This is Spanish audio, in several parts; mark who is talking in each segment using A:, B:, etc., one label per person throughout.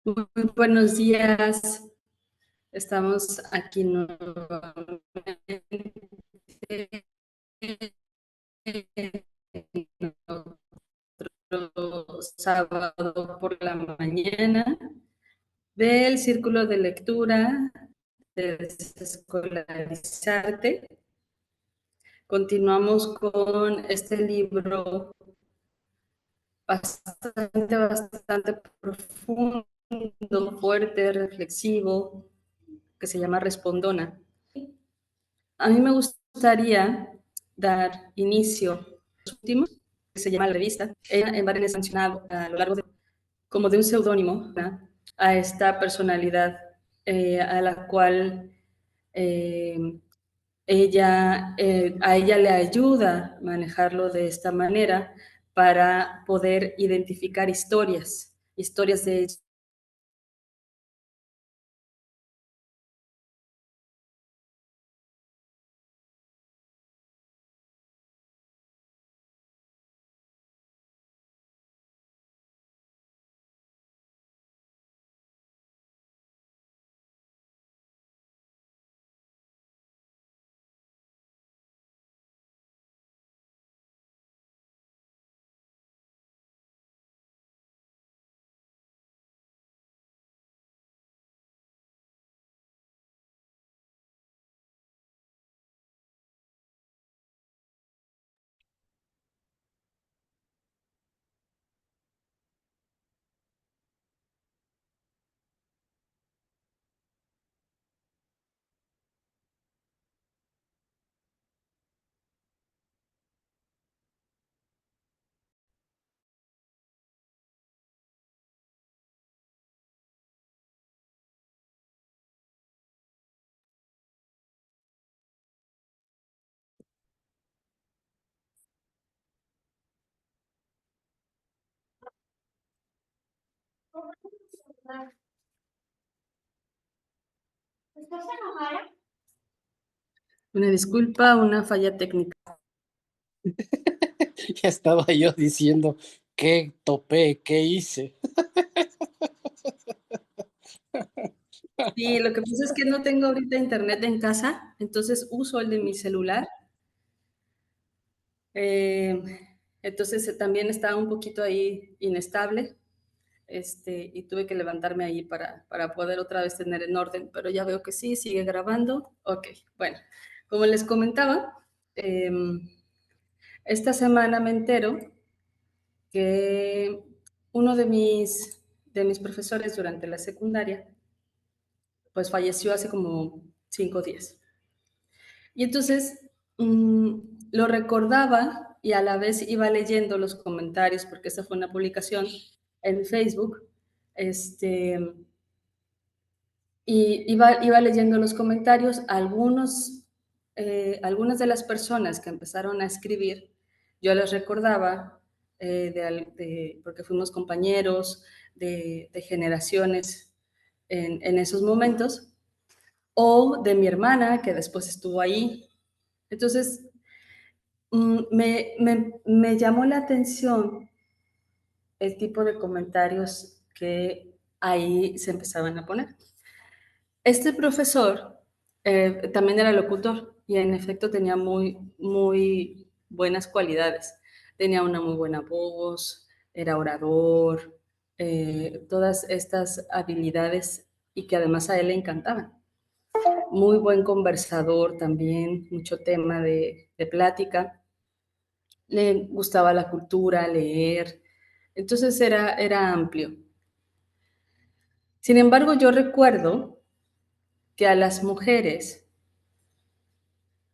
A: Muy buenos días. Estamos aquí nuevamente en otro sábado por la mañana del Círculo de Lectura de Desescolarizarte. Continuamos con este libro bastante profundo, fuerte, reflexivo, que se llama Respondona. A mí me gustaría dar inicio a los últimos, que se llama La Revista. En varias mencionado a lo largo de, como de un seudónimo, ¿verdad?, a esta personalidad a la cual eh, a ella le ayuda manejarlo de esta manera para poder identificar historias de ella. Una disculpa, una falla técnica.
B: Ya estaba yo diciendo, ¿qué topé? ¿Qué hice?
A: Sí, lo que pasa es que no tengo ahorita internet en casa, entonces uso el de mi celular. Eh, entonces también estaba un poquito ahí inestable, y tuve que levantarme ahí para poder otra vez tener en orden, pero ya veo que sí, sigue grabando. Ok, bueno, como les comentaba, eh, esta semana me entero que uno de mis profesores durante la secundaria, pues falleció hace como 5 días. Y entonces lo recordaba y a la vez iba leyendo los comentarios, porque esa fue una publicación en Facebook, este, y iba leyendo los comentarios. Algunas de las personas que empezaron a escribir, yo les recordaba, porque fuimos compañeros de generaciones en esos momentos, o de mi hermana, que después estuvo ahí. Entonces, me llamó la atención el tipo de comentarios que ahí se empezaban a poner. Este profesor también era locutor y en efecto tenía muy buenas cualidades. Tenía una muy buena voz, era orador, todas estas habilidades, y que además a él le encantaban. Muy buen conversador también, mucho tema de plática. Le gustaba la cultura, leer, entonces era amplio. Sin embargo, yo recuerdo que a las mujeres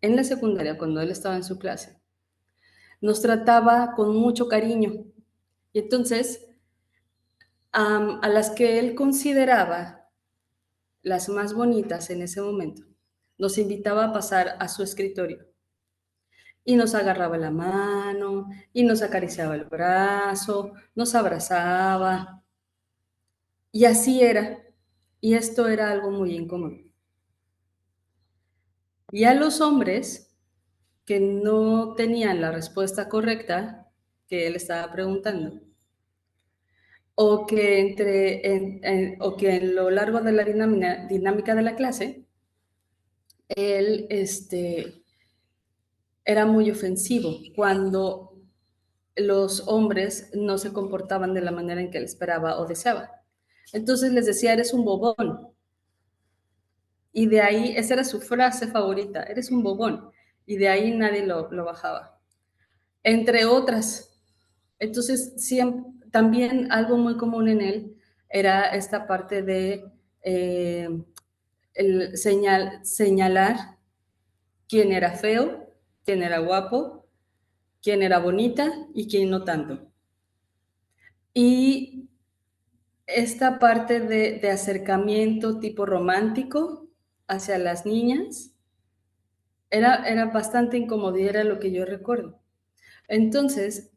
A: en la secundaria, cuando él estaba en su clase, nos trataba con mucho cariño. Y entonces, a las que él consideraba las más bonitas en ese momento, nos invitaba a pasar a su escritorio y nos agarraba la mano y nos acariciaba el brazo, nos abrazaba, y así era. Y esto era algo muy incómodo. Y a los hombres que no tenían la respuesta correcta que él estaba preguntando, o que o que a lo largo de la dinámica de la clase, él era muy ofensivo cuando los hombres no se comportaban de la manera en que él esperaba o deseaba. Entonces les decía, eres un bobón. Y de ahí, esa era su frase favorita, eres un bobón. Y de ahí nadie lo bajaba. Entre otras. Entonces, también algo muy común en él era esta parte de señalar quién era feo, quién era guapo, quién era bonita y quién no tanto. Y esta parte de acercamiento tipo romántico hacia las niñas era bastante incómodo y era lo que yo recuerdo. Entonces,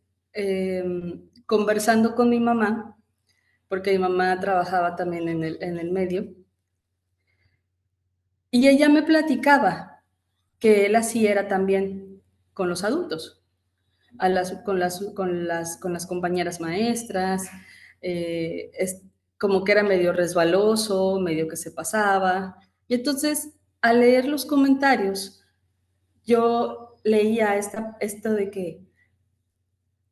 A: conversando con mi mamá, porque mi mamá trabajaba también en el medio, y ella me platicaba que él así era también con los adultos, con las compañeras maestras, como que era medio resbaloso, medio que se pasaba. Y entonces, al leer los comentarios, yo leía esto de que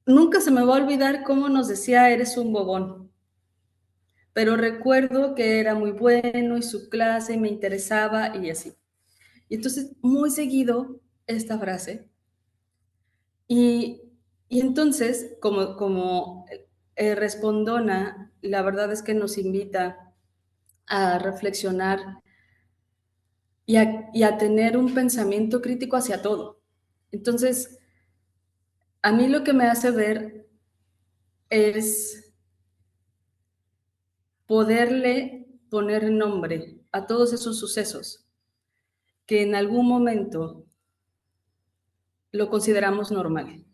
A: nunca se me va a olvidar cómo nos decía, eres un bobón. Pero recuerdo que era muy bueno y su clase me interesaba y así. Y entonces, muy seguido esta frase. Y, y entonces, como Respondona, la verdad es que nos invita a reflexionar y a tener un pensamiento crítico hacia todo. Entonces, a mí lo que me hace ver es poderle poner nombre a todos esos sucesos que en algún momento lo consideramos normal.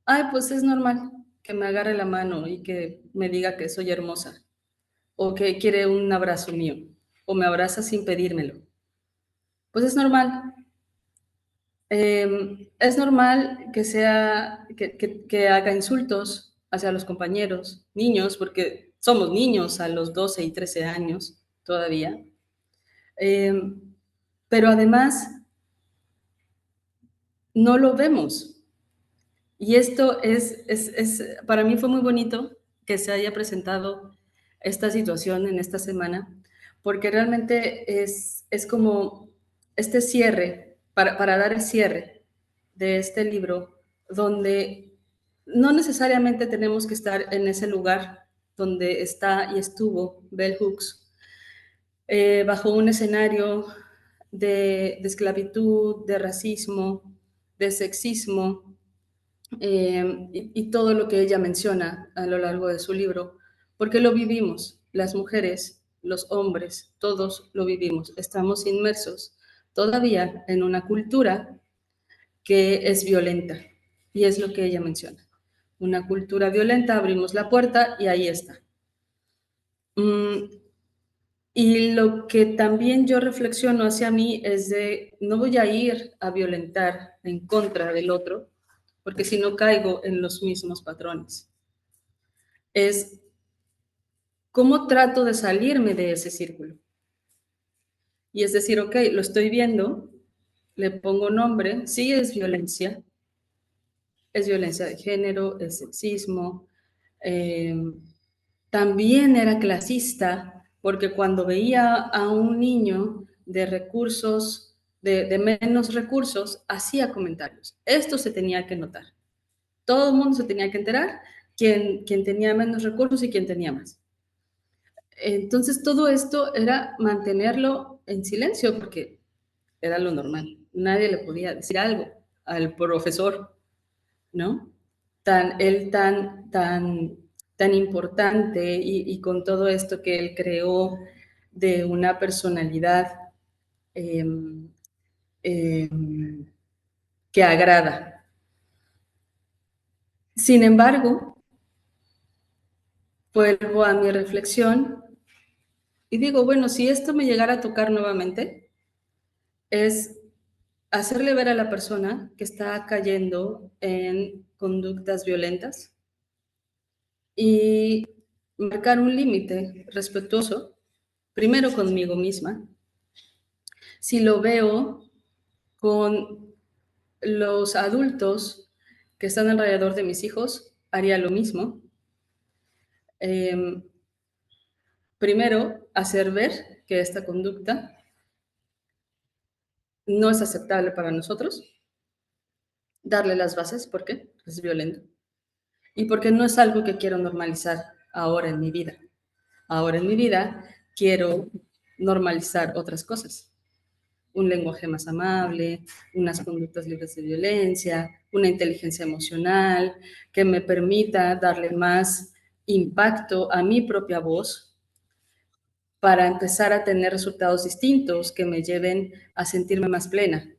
A: Ay, pues es normal que me agarre la mano y que me diga que soy hermosa, o que quiere un abrazo mío, o me abraza sin pedírmelo. Pues es normal. Es normal que haga insultos hacia los compañeros, niños, porque somos niños a los 12 y 13 años todavía. Pero además, no lo vemos. Y esto para mí fue muy bonito que se haya presentado esta situación en esta semana, porque realmente es como este cierre, para dar el cierre de este libro, donde no necesariamente tenemos que estar en ese lugar donde está y estuvo Bell Hooks, bajo un escenario de esclavitud, de racismo, de sexismo, y todo lo que ella menciona a lo largo de su libro, porque lo vivimos, las mujeres, los hombres, todos lo vivimos, estamos inmersos todavía en una cultura que es violenta, y es lo que ella menciona. Una cultura violenta, abrimos la puerta y ahí está. Y lo que también yo reflexiono hacia mí es de, no voy a ir a violentar en contra del otro, porque si no caigo en los mismos patrones. Es cómo trato de salirme de ese círculo. Y es decir, ok, lo estoy viendo, le pongo nombre, sí es violencia de género, es sexismo, eh, también era clasista, porque cuando veía a un niño de recursos, de menos recursos, hacía comentarios. Esto se tenía que notar. Todo el mundo se tenía que enterar quién tenía menos recursos y quién tenía más. Entonces todo esto era mantenerlo en silencio porque era lo normal. Nadie le podía decir algo al profesor, ¿no? Tan importante y con todo esto que él creó de una personalidad eh, eh, que agrada. Sin embargo, vuelvo a mi reflexión y digo, bueno, si esto me llegara a tocar nuevamente, es hacerle ver a la persona que está cayendo en conductas violentas y marcar un límite respetuoso, primero conmigo misma. Si lo veo con los adultos que están alrededor de mis hijos, haría lo mismo. Primero, hacer ver que esta conducta no es aceptable para nosotros, darle las bases, ¿por qué? Es violento. Y porque no es algo que quiero normalizar ahora en mi vida. Ahora en mi vida quiero normalizar otras cosas. Un lenguaje más amable, unas conductas libres de violencia, una inteligencia emocional que me permita darle más impacto a mi propia voz para empezar a tener resultados distintos que me lleven a sentirme más plena,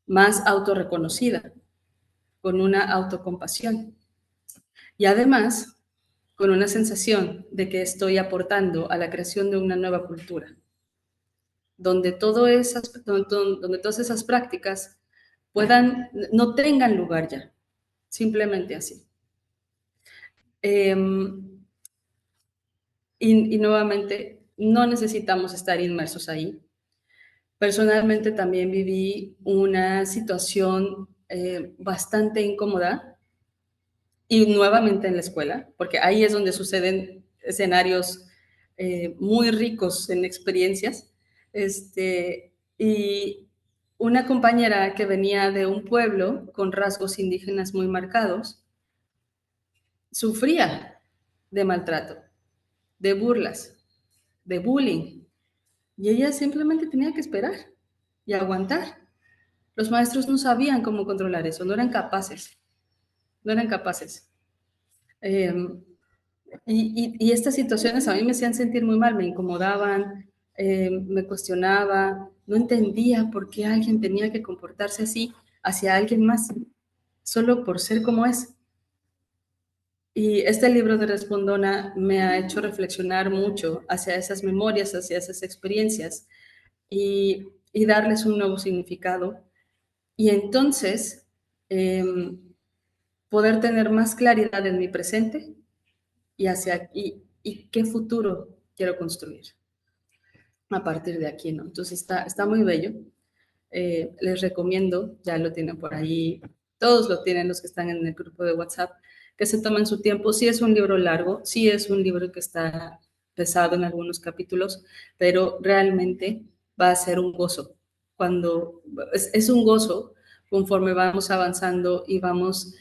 A: más autorreconocida, con una autocompasión. Y además, con una sensación de que estoy aportando a la creación de una nueva cultura, donde, donde todas esas prácticas no tengan lugar ya, simplemente así. Y nuevamente, no necesitamos estar inmersos ahí. Personalmente también viví una situación bastante incómoda y nuevamente en la escuela, porque ahí es donde suceden escenarios muy ricos en experiencias. Y una compañera que venía de un pueblo con rasgos indígenas muy marcados, sufría de maltrato, de burlas, de bullying, y ella simplemente tenía que esperar y aguantar. Los maestros no sabían cómo controlar eso, no eran capaces, no eran capaces. Eh, y estas situaciones a mí me hacían sentir muy mal, me incomodaban, me cuestionaba, no entendía por qué alguien tenía que comportarse así hacia alguien más, solo por ser como es. Y este libro de Respondona me ha hecho reflexionar mucho hacia esas memorias, hacia esas experiencias y darles un nuevo significado. Y entonces poder tener más claridad en mi presente y qué futuro quiero construir a partir de aquí, ¿no? Entonces está muy bello. Les recomiendo, ya lo tienen por ahí, todos lo tienen los que están en el grupo de WhatsApp, que se tomen su tiempo. Sí es un libro largo, sí es un libro que está pesado en algunos capítulos, pero realmente va a ser un gozo. Es un gozo conforme vamos avanzando y vamos,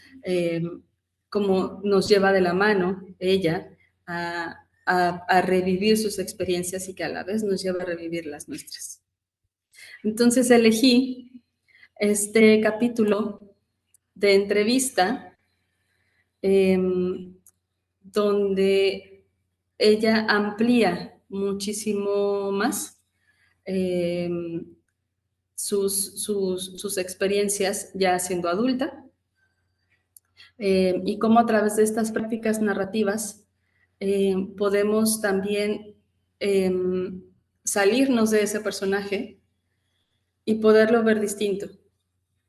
A: como nos lleva de la mano ella a revivir sus experiencias y que a la vez nos lleva a revivir las nuestras. Entonces elegí este capítulo de entrevista donde ella amplía muchísimo más eh, sus experiencias ya siendo adulta y cómo a través de estas prácticas narrativas podemos también salirnos de ese personaje y poderlo ver distinto,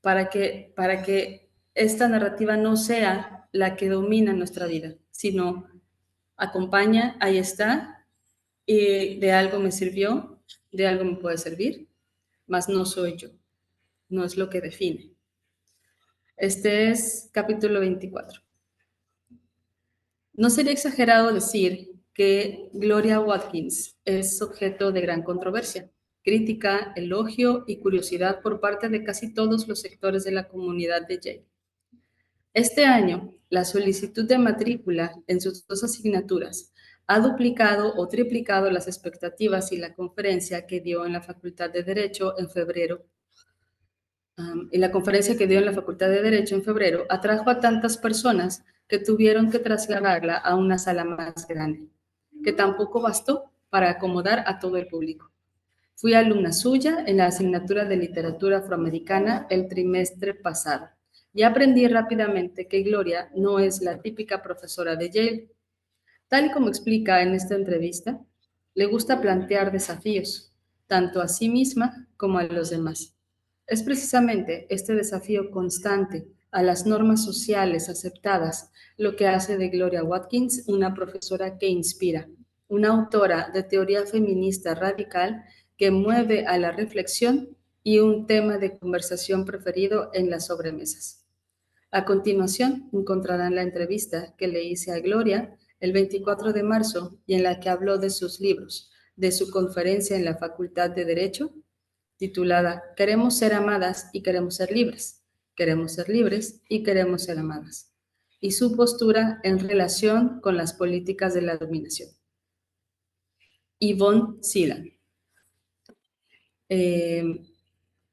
A: para que esta narrativa no sea la que domina nuestra vida, sino acompaña, ahí está, y de algo me sirvió, de algo me puede servir, mas no soy yo, no es lo que define. Este es capítulo 24. No sería exagerado decir que Gloria Watkins es objeto de gran controversia, crítica, elogio y curiosidad por parte de casi todos los sectores de la comunidad de Yale. Este año, la solicitud de matrícula en sus dos asignaturas ha duplicado o triplicado las expectativas y la conferencia que dio en la Facultad de Derecho en febrero. Y la conferencia que dio en la Facultad de Derecho en febrero atrajo a tantas personas que tuvieron que trasladarla a una sala más grande, que tampoco bastó para acomodar a todo el público. Fui alumna suya en la asignatura de literatura afroamericana el trimestre pasado y aprendí rápidamente que Gloria no es la típica profesora de Yale. Tal y como explica en esta entrevista, le gusta plantear desafíos, tanto a sí misma como a los demás. Es precisamente este desafío constante a las normas sociales aceptadas, lo que hace de Gloria Watkins una profesora que inspira, una autora de teoría feminista radical que mueve a la reflexión y un tema de conversación preferido en las sobremesas. A continuación, encontrarán la entrevista que le hice a Gloria el 24 de marzo y en la que habló de sus libros, de su conferencia en la Facultad de Derecho, titulada Queremos ser amadas y queremos ser libres. Queremos ser libres y queremos ser amadas. Y su postura en relación con las políticas de la dominación. Yvonne Silan.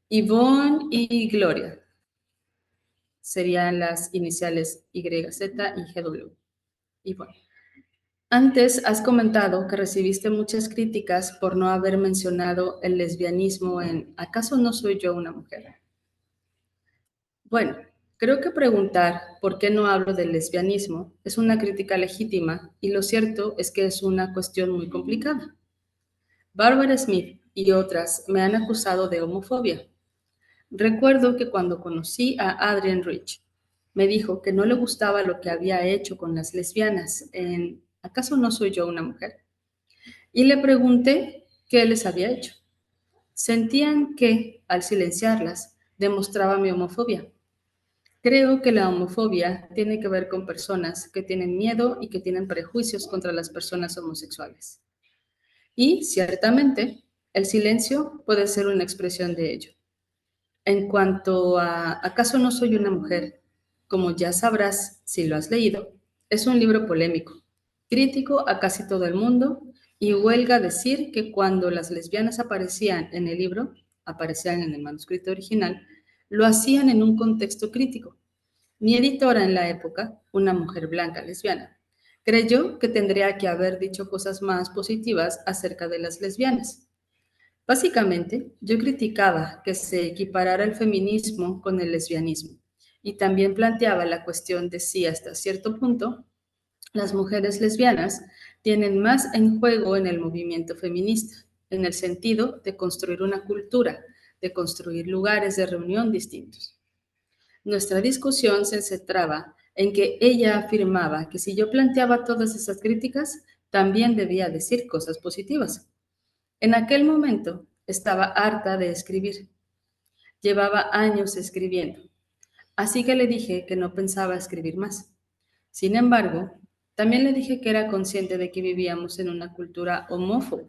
A: Yvonne y Gloria serían las iniciales YZ y GW. Yvonne. Antes has comentado que recibiste muchas críticas por no haber mencionado el lesbianismo en ¿acaso no soy yo una mujer? Bueno, creo que preguntar por qué no hablo del lesbianismo es una crítica legítima y lo cierto es que es una cuestión muy complicada. Barbara Smith y otras me han acusado de homofobia. Recuerdo que cuando conocí a Adrienne Rich, me dijo que no le gustaba lo que había hecho con las lesbianas en ¿acaso no soy yo una mujer? Y le pregunté qué les había hecho. Sentían que, al silenciarlas, demostraba mi homofobia. Creo que la homofobia tiene que ver con personas que tienen miedo y que tienen prejuicios contra las personas homosexuales. Y, ciertamente, el silencio puede ser una expresión de ello. En cuanto a ¿acaso no soy una mujer? Como ya sabrás si lo has leído, es un libro polémico, crítico a casi todo el mundo y huelga decir que cuando las lesbianas aparecían en el libro, aparecían en el manuscrito original, lo hacían en un contexto crítico. Mi editora en la época, una mujer blanca lesbiana, creyó que tendría que haber dicho cosas más positivas acerca de las lesbianas. Básicamente, yo criticaba que se equiparara el feminismo con el lesbianismo y también planteaba la cuestión de si hasta cierto punto las mujeres lesbianas tienen más en juego en el movimiento feminista, en el sentido de construir una cultura, de construir lugares de reunión distintos. Nuestra discusión se centraba en que ella afirmaba que si yo planteaba todas esas críticas, también debía decir cosas positivas. En aquel momento estaba harta de escribir. Llevaba años escribiendo. Así que le dije que no pensaba escribir más. Sin embargo, también le dije que era consciente de que vivíamos en una cultura homófoba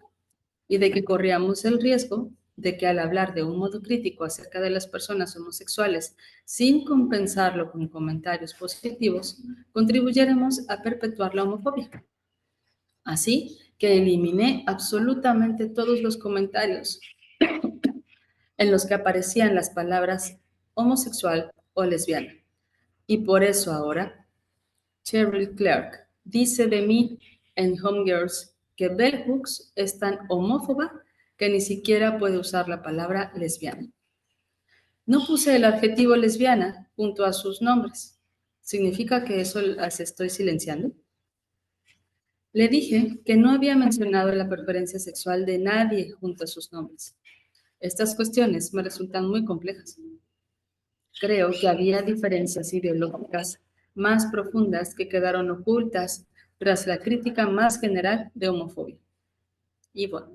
A: y de que corríamos el riesgo de que al hablar de un modo crítico acerca de las personas homosexuales sin compensarlo con comentarios positivos, contribuyéramos a perpetuar la homofobia. Así que eliminé absolutamente todos los comentarios en los que aparecían las palabras homosexual o lesbiana. Y por eso ahora, Cheryl Clark dice de mí en Homegirls que Bell Hooks es tan homófoba que ni siquiera puede usar la palabra lesbiana. No puse el adjetivo lesbiana junto a sus nombres. ¿Significa que eso las estoy silenciando? Le dije que no había mencionado la preferencia sexual de nadie junto a sus nombres. Estas cuestiones me resultan muy complejas. Creo que había diferencias ideológicas más profundas que quedaron ocultas tras la crítica más general de homofobia. Y bueno,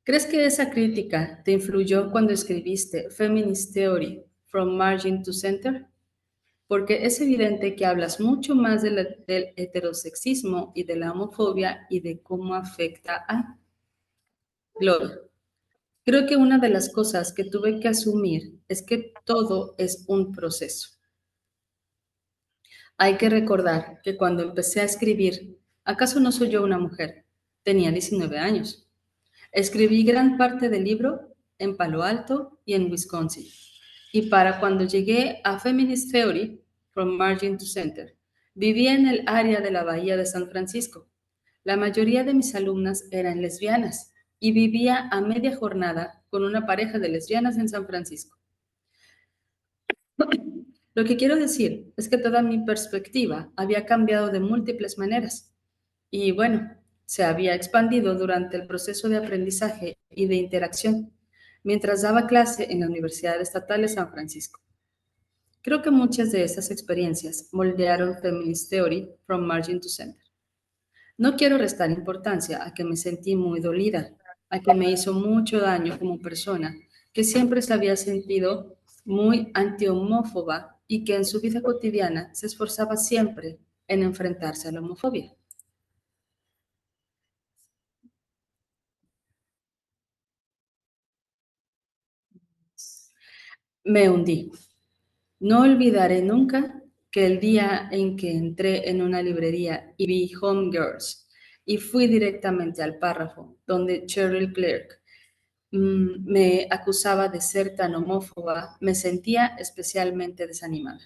A: ¿crees que esa crítica te influyó cuando escribiste Feminist Theory, From Margin to Center? Porque es evidente que hablas mucho más del heterosexismo y de la homofobia y de cómo afecta a Gloria. Creo que una de las cosas que tuve que asumir es que todo es un proceso. Hay que recordar que cuando empecé a escribir, ¿acaso no soy yo una mujer? Tenía 19 años. Escribí gran parte del libro en Palo Alto y en Wisconsin. Y para cuando llegué a Feminist Theory, From Margin to Center, vivía en el área de la Bahía de San Francisco. La mayoría de mis alumnas eran lesbianas y vivía a media jornada con una pareja de lesbianas en San Francisco. Lo que quiero decir es que toda mi perspectiva había cambiado de múltiples maneras y, bueno, se había expandido durante el proceso de aprendizaje y de interacción mientras daba clase en la Universidad Estatal de San Francisco. Creo que muchas de esas experiencias moldearon Feminist Theory from Margin to Center. No quiero restar importancia a que me sentí muy dolida, a que me hizo mucho daño como persona, que siempre se había sentido muy antihomófoba y que en su vida cotidiana se esforzaba siempre en enfrentarse a la homofobia. Me hundí. No olvidaré nunca que el día en que entré en una librería y vi Homegirls y fui directamente al párrafo donde Cheryl Clark me acusaba de ser tan homófoba, me sentía especialmente desanimada.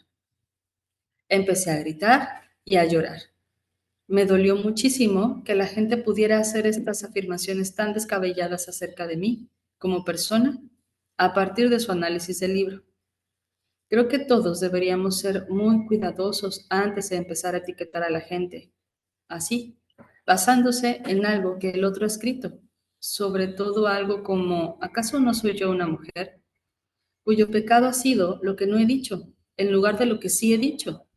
A: Empecé a gritar y a llorar. Me dolió muchísimo que la gente pudiera hacer estas afirmaciones tan descabelladas acerca de mí como persona a partir de su análisis del libro. Creo que todos deberíamos ser muy cuidadosos antes de empezar a etiquetar a la gente, así, basándose en algo que el otro ha escrito, sobre todo algo como, ¿acaso no soy yo una mujer cuyo pecado ha sido lo que no he dicho, en lugar de lo que sí he dicho?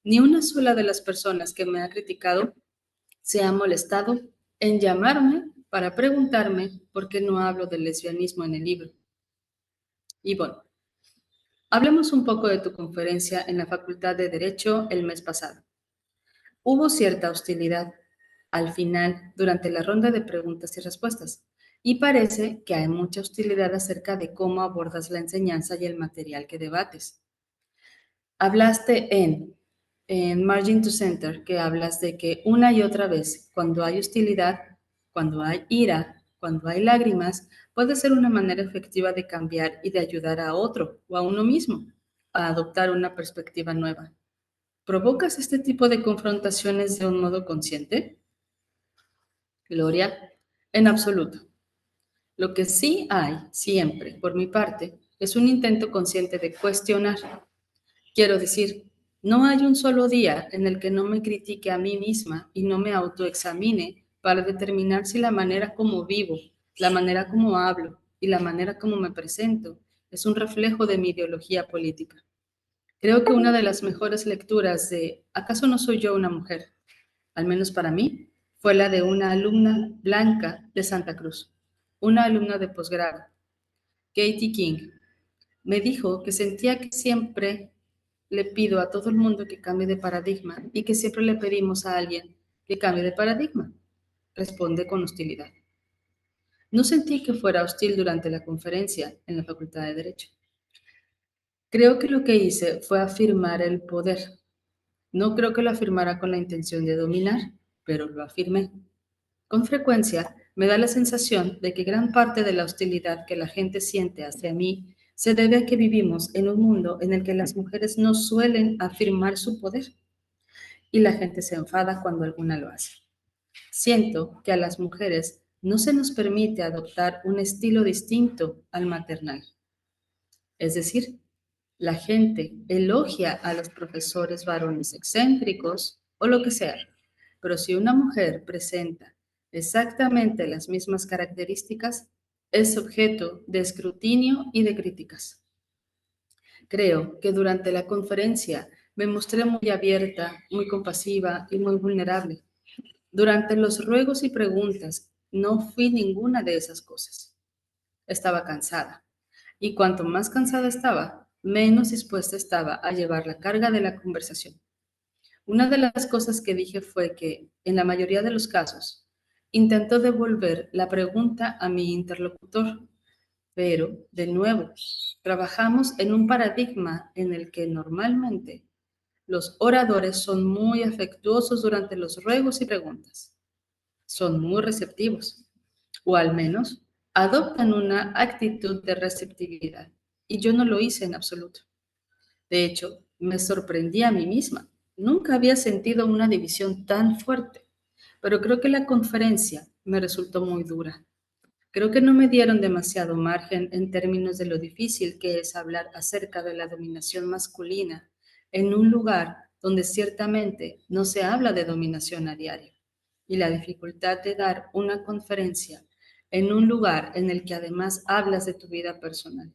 A: Ni una sola de las personas que me ha criticado se ha molestado en llamarme para preguntarme por qué no hablo del lesbianismo en el libro. Y bueno, hablemos un poco de tu conferencia en la Facultad de Derecho el mes pasado. Hubo cierta hostilidad al final durante la ronda de preguntas y respuestas, y parece que hay mucha hostilidad acerca de cómo abordas la enseñanza y el material que debates. Hablaste en Margin to Center, que hablas de que una y otra vez, cuando hay hostilidad, cuando hay ira, cuando hay lágrimas, puede ser una manera efectiva de cambiar y de ayudar a otro o a uno mismo a adoptar una perspectiva nueva. ¿Provocas este tipo de confrontaciones de un modo consciente? Gloria, en absoluto. Lo que sí hay, siempre, por mi parte, es un intento consciente de cuestionar. Quiero decir, no hay un solo día en el que no me critique a mí misma y no me autoexamine para determinar si la manera como vivo, la manera como hablo y la manera como me presento es un reflejo de mi ideología política. Creo que una de las mejores lecturas de ¿acaso no soy yo una mujer? Al menos para mí, fue la de una alumna blanca de Santa Cruz, una alumna de posgrado, Katie King. Me dijo que sentía que siempre le pido a todo el mundo que cambie de paradigma y que siempre le pedimos a alguien que cambie de paradigma. Responde con hostilidad. No sentí que fuera hostil durante la conferencia en la Facultad de Derecho. Creo que lo que hice fue afirmar el poder. No creo que lo afirmara con la intención de dominar, pero lo afirmé. Con frecuencia me da la sensación de que gran parte de la hostilidad que la gente siente hacia mí se debe a que vivimos en un mundo en el que las mujeres no suelen afirmar su poder y la gente se enfada cuando alguna lo hace. Siento que a las mujeres no se nos permite adoptar un estilo distinto al maternal. Es decir, la gente elogia a los profesores varones excéntricos o lo que sea, pero si una mujer presenta exactamente las mismas características, es objeto de escrutinio y de críticas. Creo que durante la conferencia me mostré muy abierta, muy compasiva y muy vulnerable. Durante los ruegos y preguntas no fui ninguna de esas cosas. Estaba cansada, y cuanto más cansada estaba, menos dispuesta estaba a llevar la carga de la conversación. Una de las cosas que dije fue que, en la mayoría de los casos, intento devolver la pregunta a mi interlocutor, pero, de nuevo, trabajamos en un paradigma en el que normalmente los oradores son muy afectuosos durante los ruegos y preguntas, son muy receptivos, o al menos adoptan una actitud de receptividad, y yo no lo hice en absoluto. De hecho, me sorprendí a mí misma. Nunca había sentido una división tan fuerte, pero creo que la conferencia me resultó muy dura. Creo que no me dieron demasiado margen en términos de lo difícil que es hablar acerca de la dominación masculina en un lugar donde ciertamente no se habla de dominación a diario, y la dificultad de dar una conferencia en un lugar en el que además hablas de tu vida personal.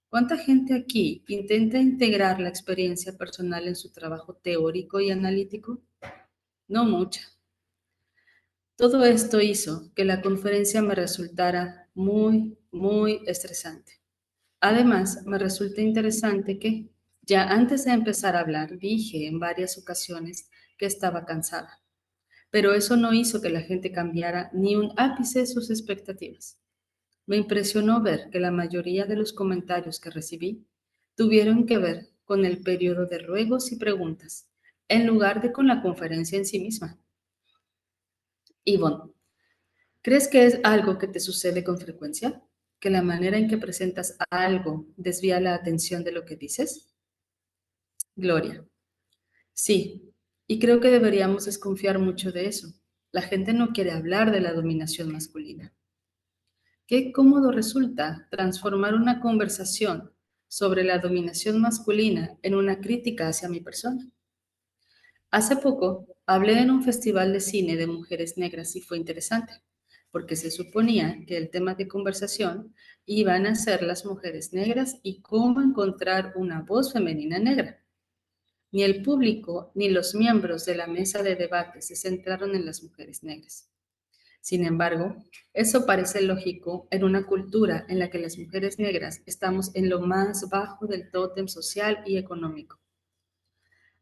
A: ¿Cuánta gente aquí intenta integrar la experiencia personal en su trabajo teórico y analítico? No mucha. Todo esto hizo que la conferencia me resultara muy estresante. Además, me resulta interesante que, ya antes de empezar a hablar, dije en varias ocasiones que estaba cansada, pero eso no hizo que la gente cambiara ni un ápice sus expectativas. Me impresionó ver que la mayoría de los comentarios que recibí tuvieron que ver con el periodo de ruegos y preguntas, en lugar de con la conferencia en sí misma. Yvonne, ¿crees que es algo que te sucede con frecuencia? ¿Que la manera en que presentas algo desvía la atención de lo que dices? Gloria, sí, y creo que deberíamos desconfiar mucho de eso. La gente no quiere hablar de la dominación masculina. Qué cómodo resulta transformar una conversación sobre la dominación masculina en una crítica hacia mi persona. Hace poco hablé en un festival de cine de mujeres negras y fue interesante, porque se suponía que el tema de conversación iban a ser las mujeres negras y cómo encontrar una voz femenina negra. Ni el público ni los miembros de la mesa de debate se centraron en las mujeres negras. Sin embargo, eso parece lógico en una cultura en la que las mujeres negras estamos en lo más bajo del tótem social y económico.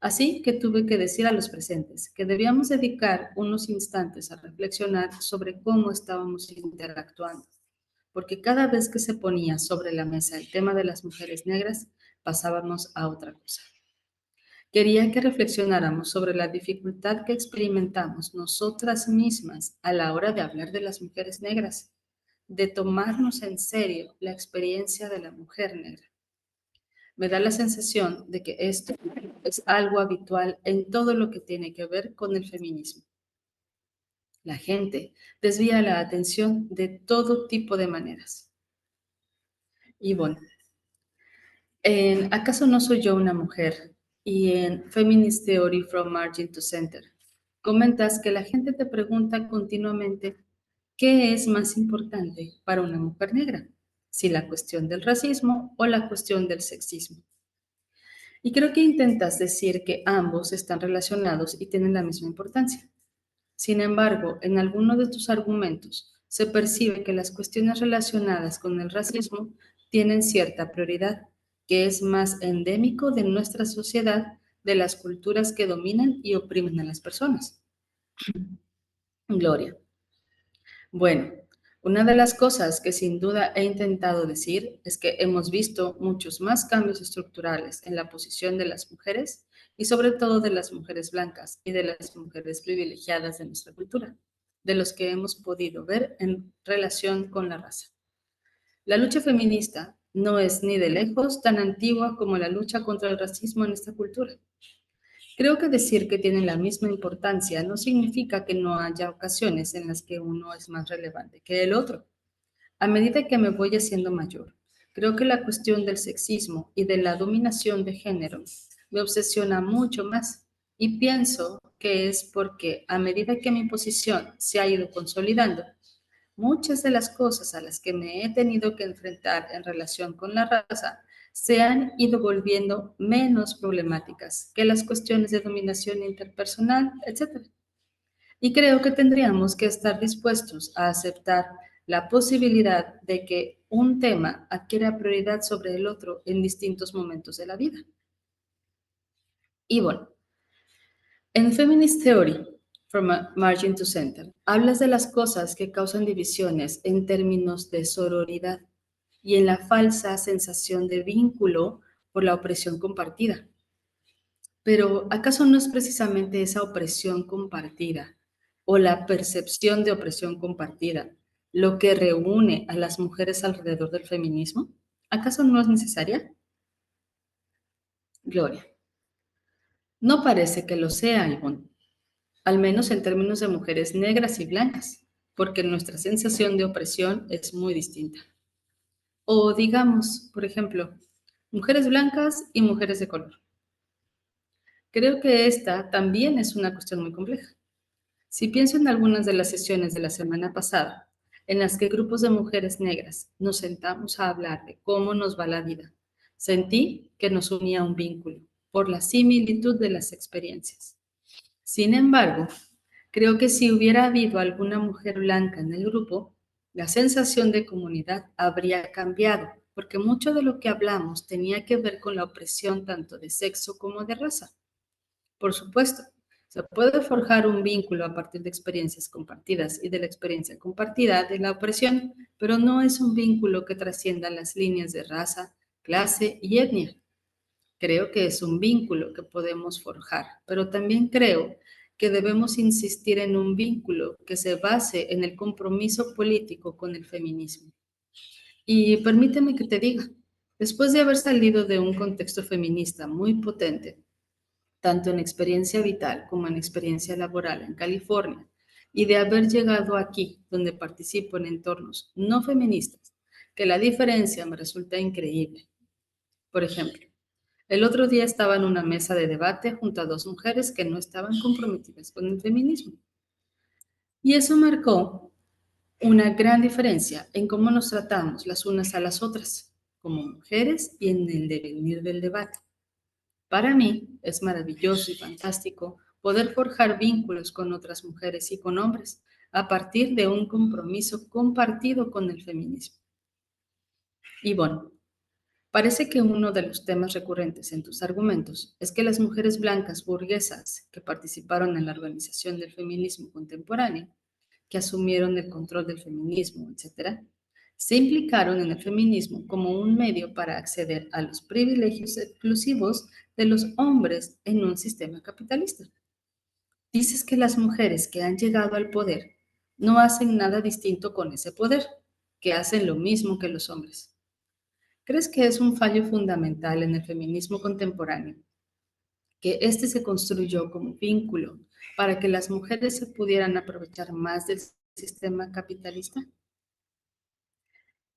A: Así que tuve que decir a los presentes que debíamos dedicar unos instantes a reflexionar sobre cómo estábamos interactuando, porque cada vez que se ponía sobre la mesa el tema de las mujeres negras, pasábamos a otra cosa. Quería que reflexionáramos sobre la dificultad que experimentamos nosotras mismas a la hora de hablar de las mujeres negras, de tomarnos en serio la experiencia de la mujer negra. Me da la sensación de que esto es algo habitual en todo lo que tiene que ver con el feminismo. La gente desvía la atención de todo tipo de maneras. Y bueno, ¿acaso no soy yo una mujer? Y en Feminist Theory from Margin to Center, comentas que la gente te pregunta continuamente qué es más importante para una mujer negra, si la cuestión del racismo o la cuestión del sexismo. Y creo que intentas decir que ambos están relacionados y tienen la misma importancia. Sin embargo, en alguno de tus argumentos se percibe que las cuestiones relacionadas con el racismo tienen cierta prioridad, que es más endémico de nuestra sociedad, de las culturas que dominan y oprimen a las personas. Gloria. Bueno, una de las cosas que sin duda he intentado decir es que hemos visto muchos más cambios estructurales en la posición de las mujeres y sobre todo de las mujeres blancas y de las mujeres privilegiadas de nuestra cultura, de los que hemos podido ver en relación con la raza. La lucha feminista no es ni de lejos tan antigua como la lucha contra el racismo en esta cultura. Creo que decir que tienen la misma importancia no significa que no haya ocasiones en las que uno es más relevante que el otro. A medida que me voy haciendo mayor, creo que la cuestión del sexismo y de la dominación de género me obsesiona mucho más y pienso que es porque a medida que mi posición se ha ido consolidando, muchas de las cosas a las que me he tenido que enfrentar en relación con la raza se han ido volviendo menos problemáticas que las cuestiones de dominación interpersonal, etc. Y creo que tendríamos que estar dispuestos a aceptar la posibilidad de que un tema adquiera prioridad sobre el otro en distintos momentos de la vida. Y bueno, en Feminist Theory, From Margin to Center, hablas de las cosas que causan divisiones en términos de sororidad y en la falsa sensación de vínculo por la opresión compartida. Pero ¿acaso no es precisamente esa opresión compartida o la percepción de opresión compartida lo que reúne a las mujeres alrededor del feminismo? ¿Acaso no es necesaria? Gloria. No parece que lo sea, Ivonne, al menos en términos de mujeres negras y blancas, porque nuestra sensación de opresión es muy distinta. O digamos, por ejemplo, mujeres blancas y mujeres de color. Creo que esta también es una cuestión muy compleja. Si pienso en algunas de las sesiones de la semana pasada, en las que grupos de mujeres negras nos sentamos a hablar de cómo nos va la vida. Sentí que nos unía un vínculo por la similitud de las experiencias. Sin embargo, creo que si hubiera habido alguna mujer blanca en el grupo, la sensación de comunidad habría cambiado, porque mucho de lo que hablamos tenía que ver con la opresión tanto de sexo como de raza. Por supuesto, se puede forjar un vínculo a partir de experiencias compartidas y de la experiencia compartida de la opresión, pero no es un vínculo que trascienda las líneas de raza, clase y etnia. Creo que es un vínculo que podemos forjar, pero también creo que debemos insistir en un vínculo que se base en el compromiso político con el feminismo. Y permíteme que te diga, después de haber salido de un contexto feminista muy potente, tanto en experiencia vital como en experiencia laboral en California, y de haber llegado aquí, donde participo en entornos no feministas, que la diferencia me resulta increíble. Por ejemplo, el otro día estaba en una mesa de debate junto a dos mujeres que no estaban comprometidas con el feminismo. Y eso marcó una gran diferencia en cómo nos tratamos las unas a las otras, como mujeres y en el devenir del debate. Para mí es maravilloso y fantástico poder forjar vínculos con otras mujeres y con hombres a partir de un compromiso compartido con el feminismo. Y bueno, parece que uno de los temas recurrentes en tus argumentos es que las mujeres blancas burguesas que participaron en la organización del feminismo contemporáneo, que asumieron el control del feminismo, etcétera, se implicaron en el feminismo como un medio para acceder a los privilegios exclusivos de los hombres en un sistema capitalista. Dices que las mujeres que han llegado al poder no hacen nada distinto con ese poder, que hacen lo mismo que los hombres. ¿Crees que es un fallo fundamental en el feminismo contemporáneo que éste se construyó como vínculo para que las mujeres se pudieran aprovechar más del sistema capitalista?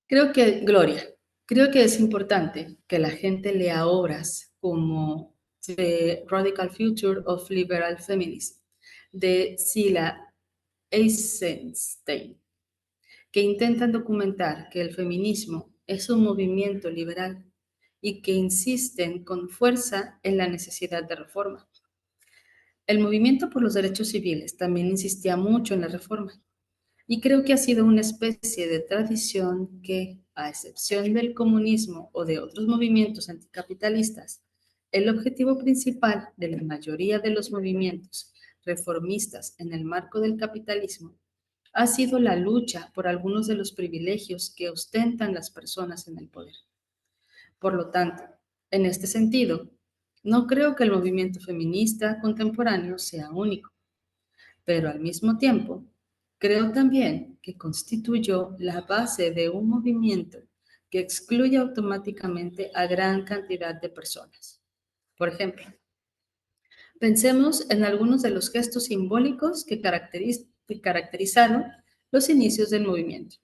A: Creo que es importante que la gente lea obras como The Radical Future of Liberal Feminism de Sheila Eisenstein, que intentan documentar que el feminismo es un movimiento liberal y que insisten con fuerza en la necesidad de reforma. El movimiento por los derechos civiles también insistía mucho en la reforma y creo que ha sido una especie de tradición que, a excepción del comunismo o de otros movimientos anticapitalistas, el objetivo principal de la mayoría de los movimientos reformistas en el marco del capitalismo ha sido la lucha por algunos de los privilegios que ostentan las personas en el poder. Por lo tanto, en este sentido, no creo que el movimiento feminista contemporáneo sea único, pero al mismo tiempo, creo también que constituyó la base de un movimiento que excluye automáticamente a gran cantidad de personas. Por ejemplo, pensemos en algunos de los gestos simbólicos que caracterizaron los inicios del movimiento.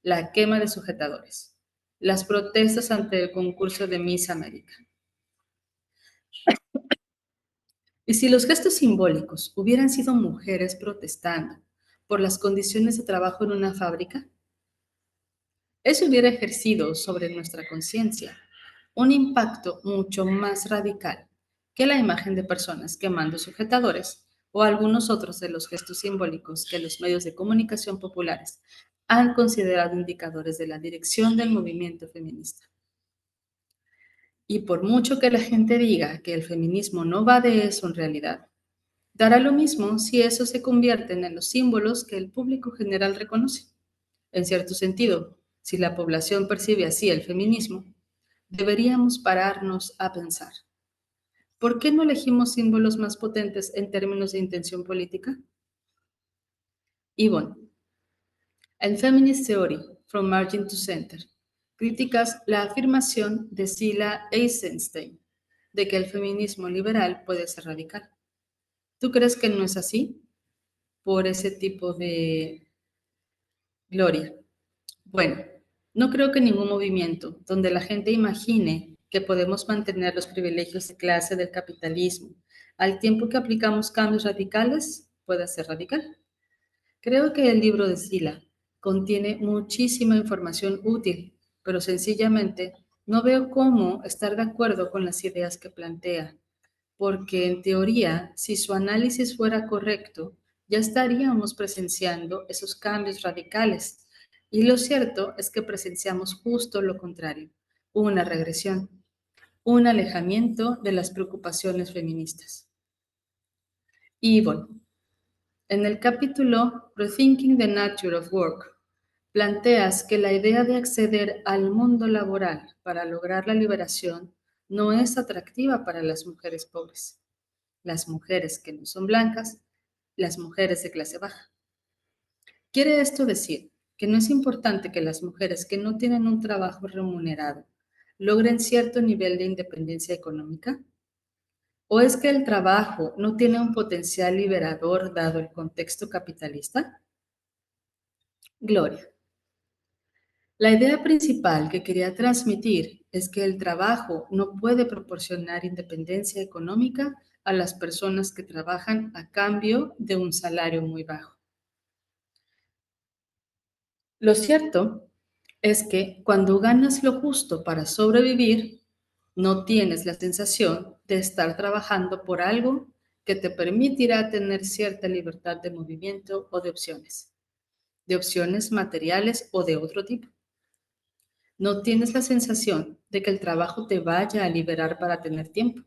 A: La quema de sujetadores, las protestas ante el concurso de Miss América. Y si los gestos simbólicos hubieran sido mujeres protestando por las condiciones de trabajo en una fábrica, eso hubiera ejercido sobre nuestra conciencia un impacto mucho más radical que la imagen de personas quemando sujetadores o algunos otros de los gestos simbólicos que los medios de comunicación populares han considerado indicadores de la dirección del movimiento feminista. Y por mucho que la gente diga que el feminismo no va de eso en realidad, dará lo mismo si eso se convierten en los símbolos que el público general reconoce. En cierto sentido, si la población percibe así el feminismo, deberíamos pararnos a pensar, ¿por qué no elegimos símbolos más potentes en términos de intención política? Yvonne, en Feminist Theory, From Margin to Center, criticas la afirmación de Sheila Eisenstein de que el feminismo liberal puede ser radical. ¿Tú crees que no es así? Por ese tipo de gloria. Bueno, no creo que ningún movimiento donde la gente imagine que podemos mantener los privilegios de clase del capitalismo al tiempo que aplicamos cambios radicales pueda ser radical. Creo que el libro de Sila contiene muchísima información útil, pero sencillamente no veo cómo estar de acuerdo con las ideas que plantea, porque en teoría, si su análisis fuera correcto, ya estaríamos presenciando esos cambios radicales. Y lo cierto es que presenciamos justo lo contrario, una regresión, un alejamiento de las preocupaciones feministas. Y bueno, en el capítulo Rethinking the Nature of Work, planteas que la idea de acceder al mundo laboral para lograr la liberación no es atractiva para las mujeres pobres, las mujeres que no son blancas, las mujeres de clase baja. ¿Quiere esto decir que no es importante que las mujeres que no tienen un trabajo remunerado logren cierto nivel de independencia económica? ¿O es que el trabajo no tiene un potencial liberador dado el contexto capitalista? Gloria. La idea principal que quería transmitir es que el trabajo no puede proporcionar independencia económica a las personas que trabajan a cambio de un salario muy bajo. Lo cierto es que cuando ganas lo justo para sobrevivir, no tienes la sensación de estar trabajando por algo que te permitirá tener cierta libertad de movimiento o de opciones materiales o de otro tipo. No tienes la sensación de que el trabajo te vaya a liberar para tener tiempo.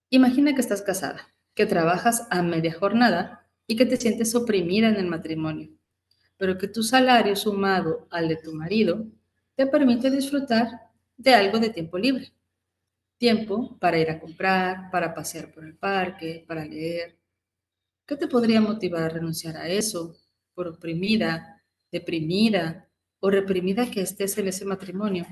A: Imagina que estás casada, que trabajas a media jornada y que te sientes oprimida en el matrimonio, pero que tu salario sumado al de tu marido te permite disfrutar de algo de tiempo libre. Tiempo para ir a comprar, para pasear por el parque, para leer. ¿Qué te podría motivar a renunciar a eso? Por oprimida, deprimida o reprimida que estés en ese matrimonio,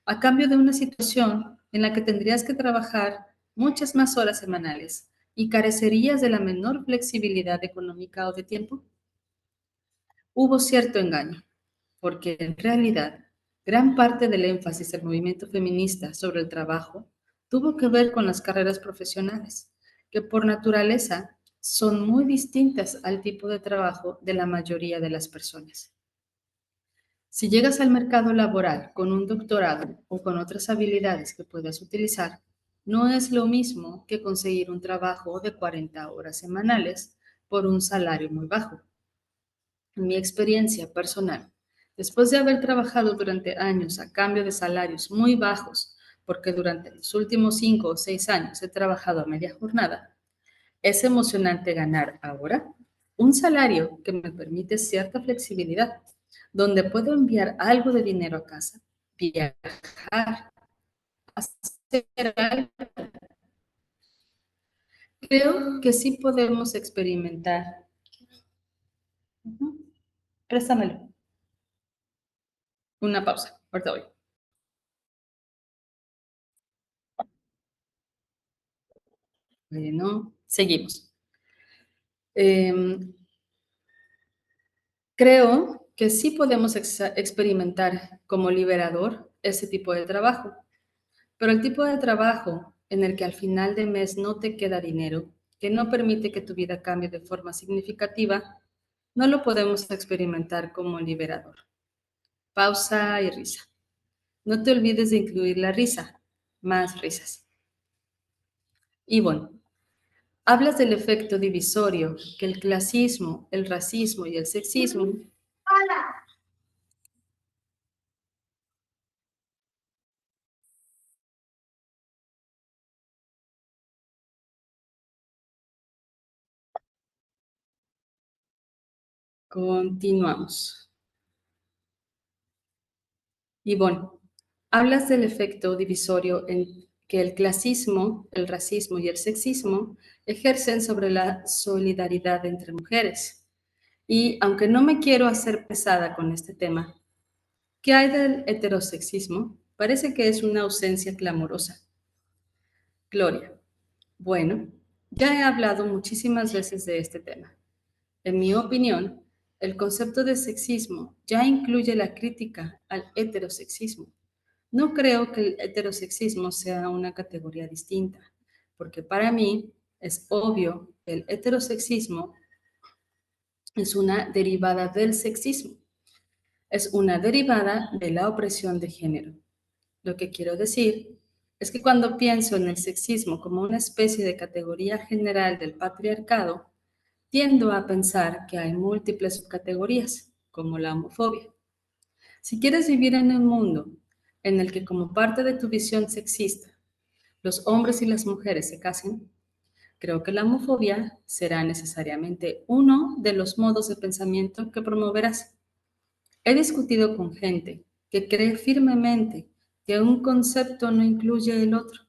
A: a cambio de una situación en la que tendrías que trabajar muchas más horas semanales y carecerías de la menor flexibilidad económica o de tiempo. Hubo cierto engaño, porque en realidad gran parte del énfasis del movimiento feminista sobre el trabajo tuvo que ver con las carreras profesionales, que por naturaleza son muy distintas al tipo de trabajo de la mayoría de las personas. Si llegas al mercado laboral con un doctorado o con otras habilidades que puedas utilizar, no es lo mismo que conseguir un trabajo de 40 horas semanales por un salario muy bajo. En mi experiencia personal, después de haber trabajado durante años a cambio de salarios muy bajos, porque durante los últimos 5 o 6 años he trabajado a media jornada, es emocionante ganar ahora un salario que me permite cierta flexibilidad, donde puedo enviar algo de dinero a casa, viajar, hacer algo. Creo que sí podemos experimentar. Préstamelo. Una pausa. Ahorita voy. Bueno, seguimos. Creo que sí podemos experimentar como liberador ese tipo de trabajo, pero el tipo de trabajo en el que al final de mes no te queda dinero, que no permite que tu vida cambie de forma significativa, no lo podemos experimentar como liberador. Pausa y risa. No te olvides de incluir la risa, más risas. Y bueno, hablas del efecto divisorio que el clasismo, el racismo y el sexismo. Continuamos. Y bueno, hablas del efecto divisorio en que el clasismo, el racismo y el sexismo ejercen sobre la solidaridad entre mujeres. Y aunque no me quiero hacer pesada con este tema, ¿qué hay del heterosexismo? Parece que es una ausencia clamorosa. Gloria. Bueno, ya he hablado muchísimas veces de este tema. En mi opinión, el concepto de sexismo ya incluye la crítica al heterosexismo. No creo que el heterosexismo sea una categoría distinta, porque para mí es obvio que el heterosexismo es una derivada del sexismo. Es una derivada de la opresión de género. Lo que quiero decir es que cuando pienso en el sexismo como una especie de categoría general del patriarcado, tiendo a pensar que hay múltiples subcategorías, como la homofobia. Si quieres vivir en un mundo en el que como parte de tu visión sexista, los hombres y las mujeres se casen, creo que la homofobia será necesariamente uno de los modos de pensamiento que promoverás. He discutido con gente que cree firmemente que un concepto no incluye el otro,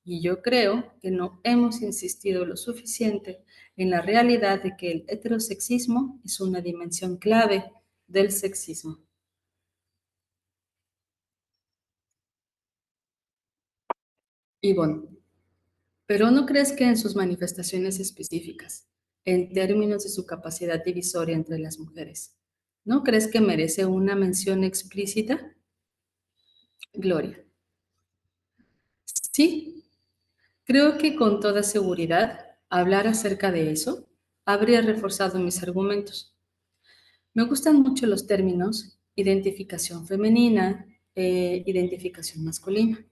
A: y yo creo que no hemos insistido lo suficiente en la realidad de que el heterosexismo es una dimensión clave del sexismo. Ivonne, ¿pero no crees que en sus manifestaciones específicas, en términos de su capacidad divisoria entre las mujeres, no crees que merece una mención explícita? Gloria. Sí, creo que con toda seguridad hablar acerca de eso habría reforzado mis argumentos. Me gustan mucho los términos identificación femenina e identificación masculina,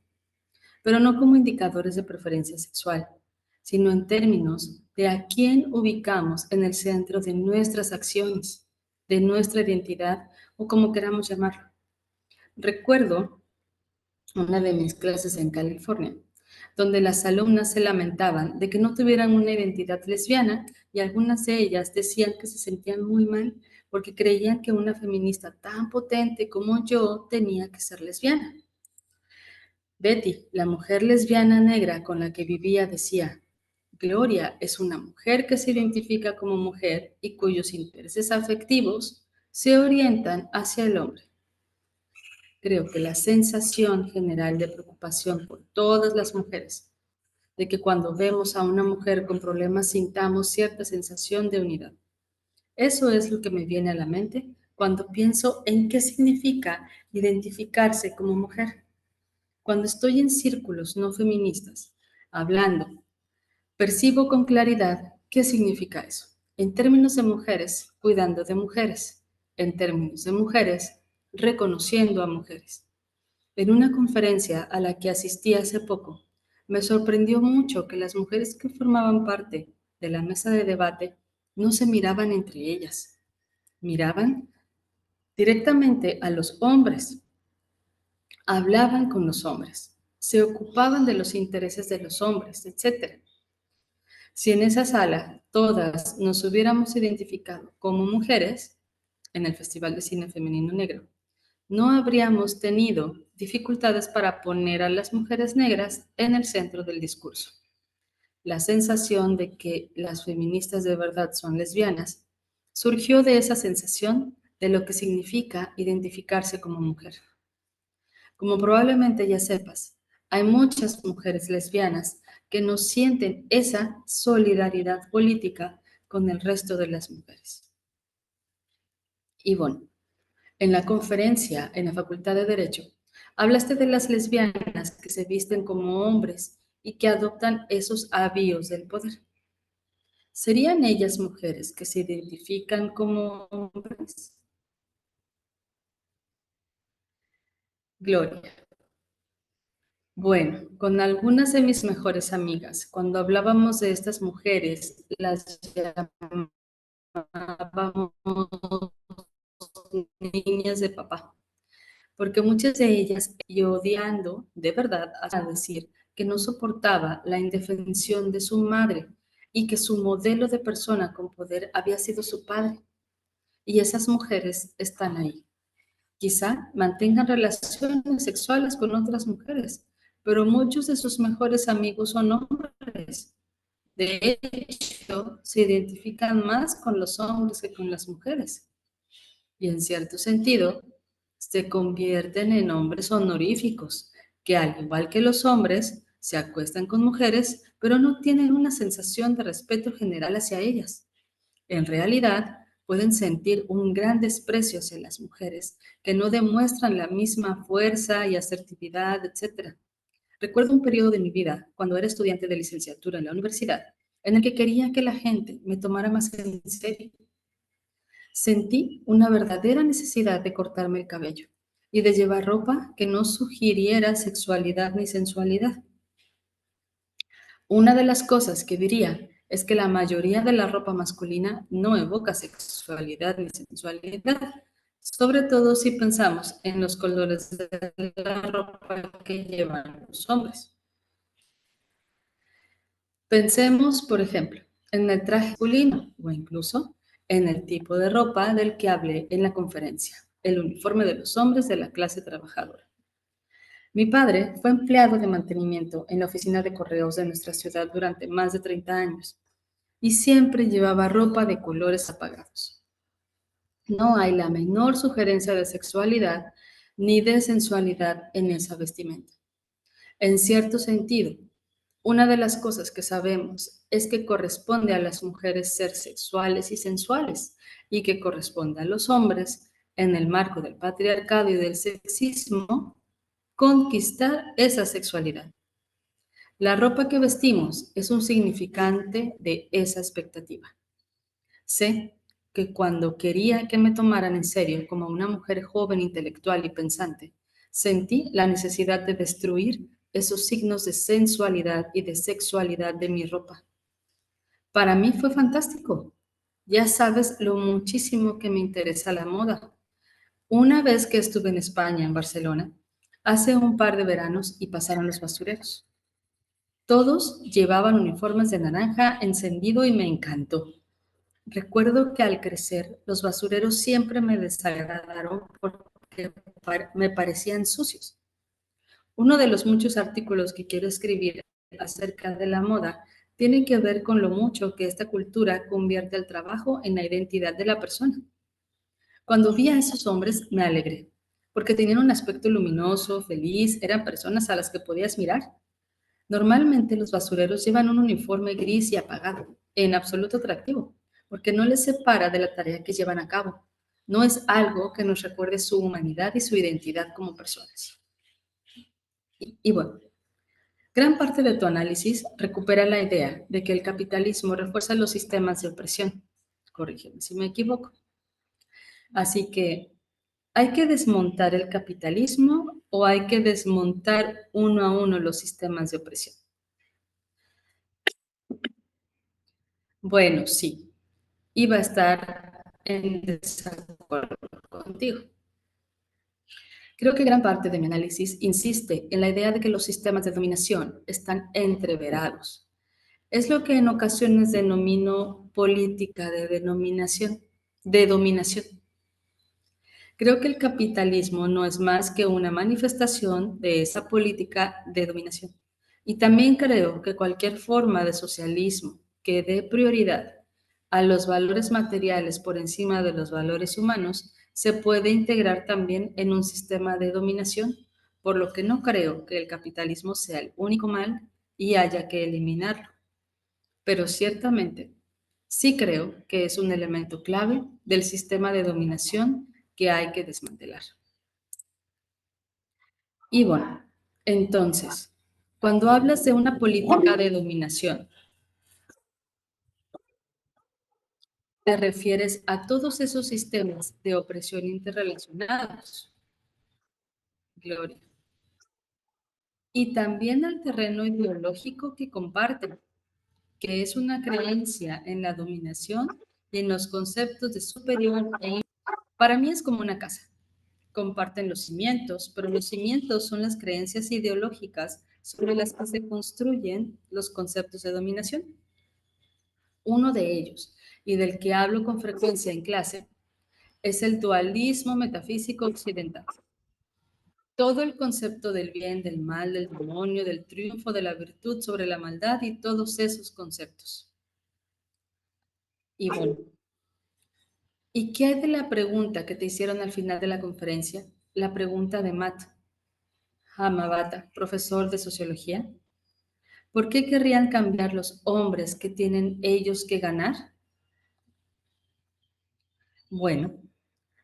A: pero no como indicadores de preferencia sexual, sino en términos de a quién ubicamos en el centro de nuestras acciones, de nuestra identidad o como queramos llamarlo. Recuerdo una de mis clases en California, donde las alumnas se lamentaban de que no tuvieran una identidad lesbiana y algunas de ellas decían que se sentían muy mal porque creían que una feminista tan potente como yo tenía que ser lesbiana. Betty, la mujer lesbiana negra con la que vivía, decía, Gloria es una mujer que se identifica como mujer y cuyos intereses afectivos se orientan hacia el hombre. Creo que la sensación general de preocupación por todas las mujeres, de que cuando vemos a una mujer con problemas sintamos cierta sensación de unidad. Eso es lo que me viene a la mente cuando pienso en qué significa identificarse como mujer. Cuando estoy en círculos no feministas, hablando, percibo con claridad qué significa eso. En términos de mujeres, cuidando de mujeres. En términos de mujeres, reconociendo a mujeres. En una conferencia a la que asistí hace poco, me sorprendió mucho que las mujeres que formaban parte de la mesa de debate no se miraban entre ellas, miraban directamente a los hombres, hablaban con los hombres, se ocupaban de los intereses de los hombres, etc. Si en esa sala todas nos hubiéramos identificado como mujeres, en el Festival de Cine Femenino Negro, no habríamos tenido dificultades para poner a las mujeres negras en el centro del discurso. La sensación de que las feministas de verdad son lesbianas surgió de esa sensación de lo que significa identificarse como mujer. Como probablemente ya sepas, hay muchas mujeres lesbianas que no sienten esa solidaridad política con el resto de las mujeres. Ivonne, en la conferencia en la Facultad de Derecho, hablaste de las lesbianas que se visten como hombres y que adoptan esos avíos del poder. ¿Serían ellas mujeres que se identifican como hombres? Gloria. Bueno, con algunas de mis mejores amigas, cuando hablábamos de estas mujeres, las llamábamos niñas de papá, porque muchas de ellas, y odiando de verdad a decir que no soportaba la indefensión de su madre y que su modelo de persona con poder había sido su padre. Y esas mujeres están ahí. Quizá mantengan relaciones sexuales con otras mujeres, pero muchos de sus mejores amigos son hombres. De hecho, se identifican más con los hombres que con las mujeres. Y en cierto sentido, se convierten en hombres honoríficos, que al igual que los hombres, se acuestan con mujeres, pero no tienen una sensación de respeto general hacia ellas. En realidad, pueden sentir un gran desprecio hacia las mujeres que no demuestran la misma fuerza y asertividad, etc. Recuerdo un periodo de mi vida, cuando era estudiante de licenciatura en la universidad, en el que quería que la gente me tomara más en serio. Sentí una verdadera necesidad de cortarme el cabello y de llevar ropa que no sugiriera sexualidad ni sensualidad. Una de las cosas que diría es que la mayoría de la ropa masculina no evoca sexualidad ni sensualidad, sobre todo si pensamos en los colores de la ropa que llevan los hombres. Pensemos, por ejemplo, en el traje masculino o incluso en el tipo de ropa del que hablé en la conferencia, el uniforme de los hombres de la clase trabajadora. Mi padre fue empleado de mantenimiento en la oficina de correos de nuestra ciudad durante más de 30 años y siempre llevaba ropa de colores apagados. No hay la menor sugerencia de sexualidad ni de sensualidad en esa vestimenta. En cierto sentido, una de las cosas que sabemos es que corresponde a las mujeres ser sexuales y sensuales y que corresponde a los hombres, en el marco del patriarcado y del sexismo, conquistar esa sexualidad. La ropa que vestimos es un significante de esa expectativa. Sé que cuando quería que me tomaran en serio como una mujer joven, intelectual y pensante, sentí la necesidad de destruir esos signos de sensualidad y de sexualidad de mi ropa. Para mí fue fantástico. Ya sabes lo muchísimo que me interesa la moda. Una vez que estuve en España, en Barcelona, hace un par de veranos y pasaron los basureros. Todos llevaban uniformes de naranja encendido y me encantó. Recuerdo que al crecer los basureros siempre me desagradaron porque me parecían sucios. Uno de los muchos artículos que quiero escribir acerca de la moda tiene que ver con lo mucho que esta cultura convierte el trabajo en la identidad de la persona. Cuando vi a esos hombres me alegré, porque tenían un aspecto luminoso, feliz, eran personas a las que podías mirar. Normalmente los basureros llevan un uniforme gris y apagado, en absoluto atractivo, porque no les separa de la tarea que llevan a cabo. No es algo que nos recuerde su humanidad y su identidad como personas. Y bueno, gran parte de tu análisis recupera la idea de que el capitalismo refuerza los sistemas de opresión. Corrígeme si me equivoco. Así que, ¿hay que desmontar el capitalismo o hay que desmontar uno a uno los sistemas de opresión? Bueno, sí, iba a estar en desacuerdo contigo. Creo que gran parte de mi análisis insiste en la idea de que los sistemas de dominación están entreverados. Es lo que en ocasiones denomino política de dominación. Creo que el capitalismo no es más que una manifestación de esa política de dominación. Y también creo que cualquier forma de socialismo que dé prioridad a los valores materiales por encima de los valores humanos se puede integrar también en un sistema de dominación, por lo que no creo que el capitalismo sea el único mal y haya que eliminarlo. Pero ciertamente sí creo que es un elemento clave del sistema de dominación que hay que desmantelar. Y bueno, entonces, cuando hablas de una política de dominación, te refieres a todos esos sistemas de opresión interrelacionados, Gloria, y también al terreno ideológico que comparten, que es una creencia en la dominación y en los conceptos de superior e para mí es como una casa. Comparten los cimientos, pero los cimientos son las creencias ideológicas sobre las que se construyen los conceptos de dominación. Uno de ellos, y del que hablo con frecuencia en clase, es el dualismo metafísico occidental. Todo el concepto del bien, del mal, del demonio, del triunfo de la virtud sobre la maldad y todos esos conceptos. Y bueno, ¿y qué hay de la pregunta que te hicieron al final de la conferencia? La pregunta de Matt Hamabata, profesor de sociología. ¿Por qué querrían cambiar los hombres que tienen ellos que ganar? Bueno,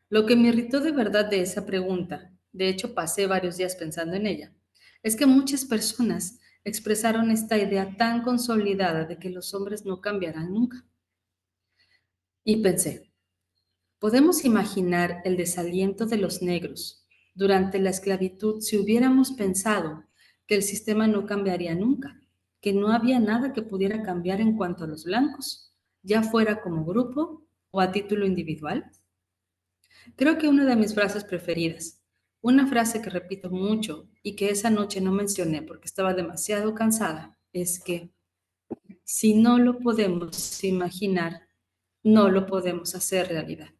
A: lo que me irritó de verdad de esa pregunta, de hecho pasé varios días pensando en ella, es que muchas personas expresaron esta idea tan consolidada de que los hombres no cambiarán nunca. Y pensé, Podemos imaginar el desaliento de los negros durante la esclavitud si hubiéramos pensado que el sistema no cambiaría nunca, que no había nada que pudiera cambiar en cuanto a los blancos, ya fuera como grupo o a título individual. Creo que una de mis frases preferidas, una frase que repito mucho y que esa noche no mencioné porque estaba demasiado cansada, es que si no lo podemos imaginar, no lo podemos hacer realidad.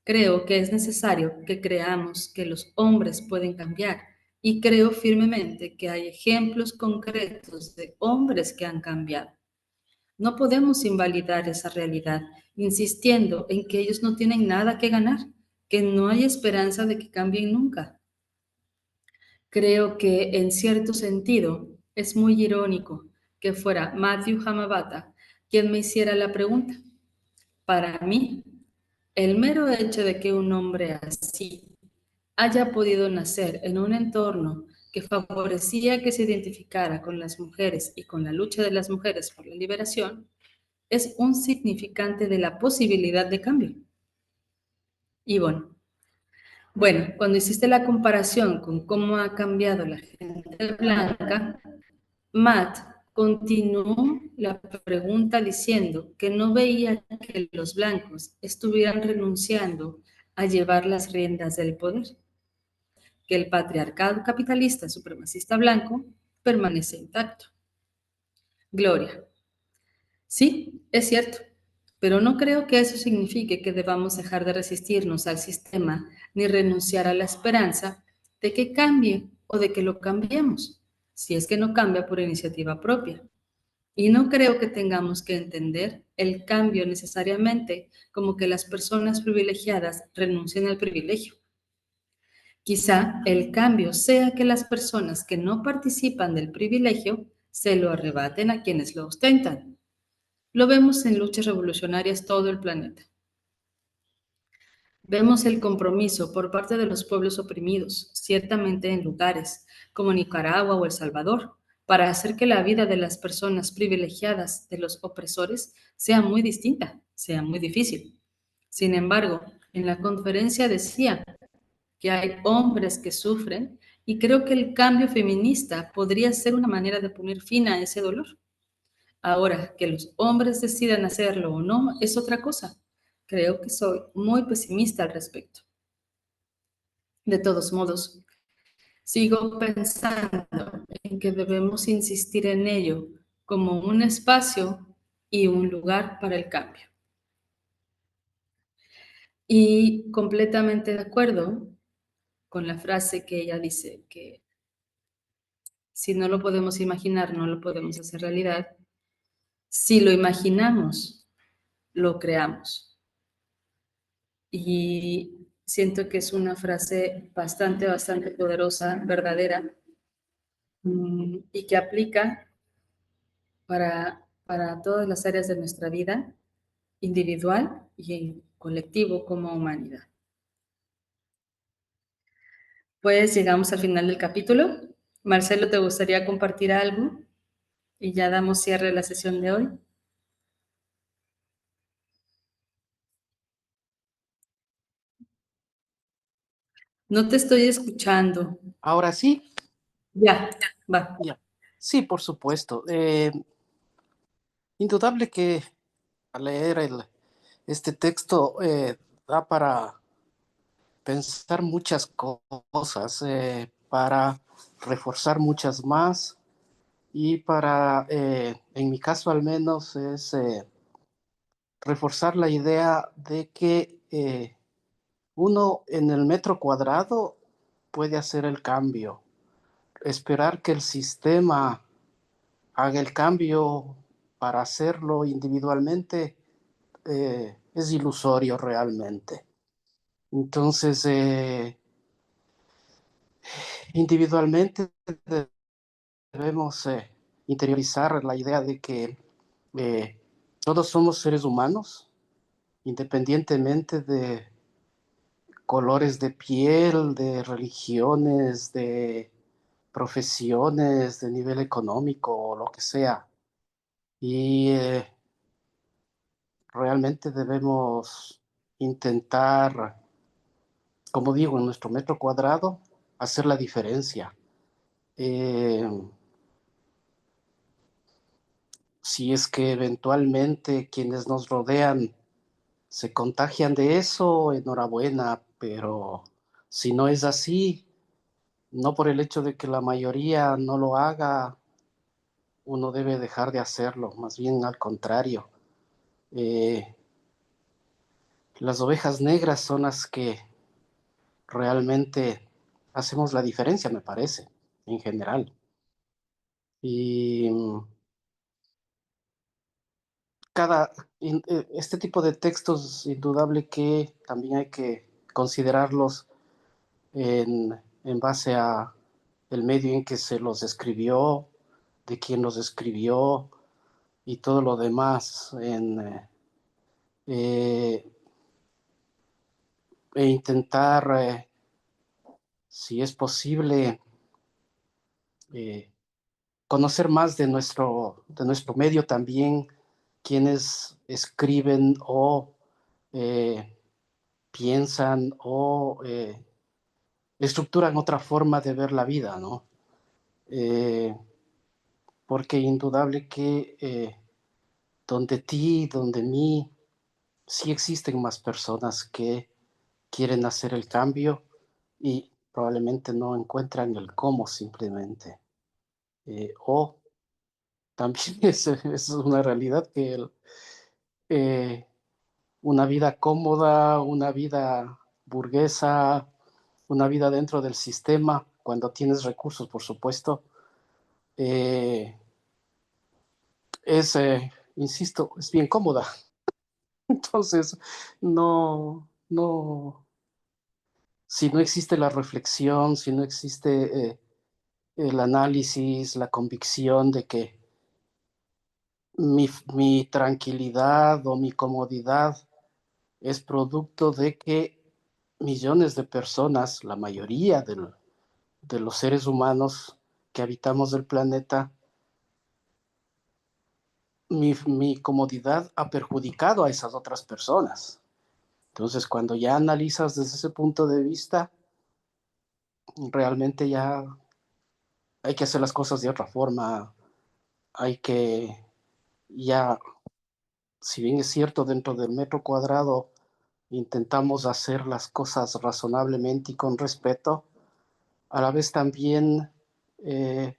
A: Creo que es necesario que creamos que los hombres pueden cambiar y creo firmemente que hay ejemplos concretos de hombres que han cambiado. No podemos invalidar esa realidad insistiendo en que ellos no tienen nada que ganar, que no hay esperanza de que cambien nunca. Creo que en cierto sentido es muy irónico que fuera Matthew Hamabata quien me hiciera la pregunta. Para mí, el mero hecho de que un hombre así haya podido nacer en un entorno que favorecía que se identificara con las mujeres y con la lucha de las mujeres por la liberación, es un significante de la posibilidad de cambio. Y bueno, cuando hiciste la comparación con cómo ha cambiado la gente blanca, Matt continuó la pregunta diciendo que no veía que los blancos estuvieran renunciando a llevar las riendas del poder, que el patriarcado capitalista supremacista blanco permanece intacto. Gloria, sí, es cierto, pero no creo que eso signifique que debamos dejar de resistirnos al sistema ni renunciar a la esperanza de que cambie o de que lo cambiemos, si es que no cambia por iniciativa propia. Y no creo que tengamos que entender el cambio necesariamente como que las personas privilegiadas renuncien al privilegio. Quizá el cambio sea que las personas que no participan del privilegio se lo arrebaten a quienes lo ostentan. Lo vemos en luchas revolucionarias todo el planeta. Vemos el compromiso por parte de los pueblos oprimidos, ciertamente en lugares como Nicaragua o El Salvador, para hacer que la vida de las personas privilegiadas de los opresores sea muy distinta, sea muy difícil. Sin embargo, en la conferencia decía que hay hombres que sufren y creo que el cambio feminista podría ser una manera de poner fin a ese dolor. Ahora, que los hombres decidan hacerlo o no es otra cosa. Creo que soy muy pesimista al respecto. De todos modos, sigo pensando en que debemos insistir en ello como un espacio y un lugar para el cambio. Y completamente de acuerdo con la frase que ella dice que si no lo podemos imaginar, no lo podemos hacer realidad. Si lo imaginamos, lo creamos. Y siento que es una frase bastante poderosa, verdadera, y que aplica para todas las áreas de nuestra vida, individual y en colectivo como humanidad. Pues llegamos al final del capítulo. Marcelo, ¿te gustaría compartir algo? Y ya damos cierre a la sesión de hoy. No te estoy escuchando.
B: Ahora sí.
A: Ya, va.
B: Ya. Sí, por supuesto. Indudable que al leer este texto da para pensar muchas cosas, para reforzar muchas más y para, en mi caso al menos, es reforzar la idea de que uno en el metro cuadrado puede hacer el cambio. Esperar que el sistema haga el cambio para hacerlo individualmente es ilusorio realmente. Entonces, individualmente debemos interiorizar la idea de que eh, todos somos seres humanos, independientemente de colores de piel, de religiones, de profesiones, de nivel económico o lo que sea. Y realmente debemos intentar, como digo, en nuestro metro cuadrado, hacer la diferencia. Eh, si es que eventualmente quienes nos rodean se contagian de eso, enhorabuena, pero si no es así, no por el hecho de que la mayoría no lo haga, uno debe dejar de hacerlo, más bien al contrario. Eh, las ovejas negras son las que realmente hacemos la diferencia, me parece, en general. Y cada, este tipo de textos, indudable que también hay que considerarlos en base a el medio en que se los escribió, de quién los escribió y todo lo demás, eh, e intentar, si es posible, eh, conocer más de nuestro medio también, quienes escriben o eh, piensan o estructuran otra forma de ver la vida, ¿no? Eh, porque indudable que donde ti, donde mí, sí existen más personas que quieren hacer el cambio y probablemente no encuentran el cómo simplemente. O también es una realidad que eh, una vida cómoda, una vida burguesa, una vida dentro del sistema, cuando tienes recursos, por supuesto, eh, insisto, es bien cómoda. Entonces, no, si no existe la reflexión, si no existe el análisis, la convicción de que mi tranquilidad o mi comodidad es producto de que millones de personas, la mayoría de los seres humanos que habitamos el planeta, mi comodidad ha perjudicado a esas otras personas. Entonces, cuando ya analizas desde ese punto de vista, realmente ya hay que hacer las cosas de otra forma, hay que ya, si bien es cierto, dentro del metro cuadrado intentamos hacer las cosas razonablemente y con respeto, a la vez también eh,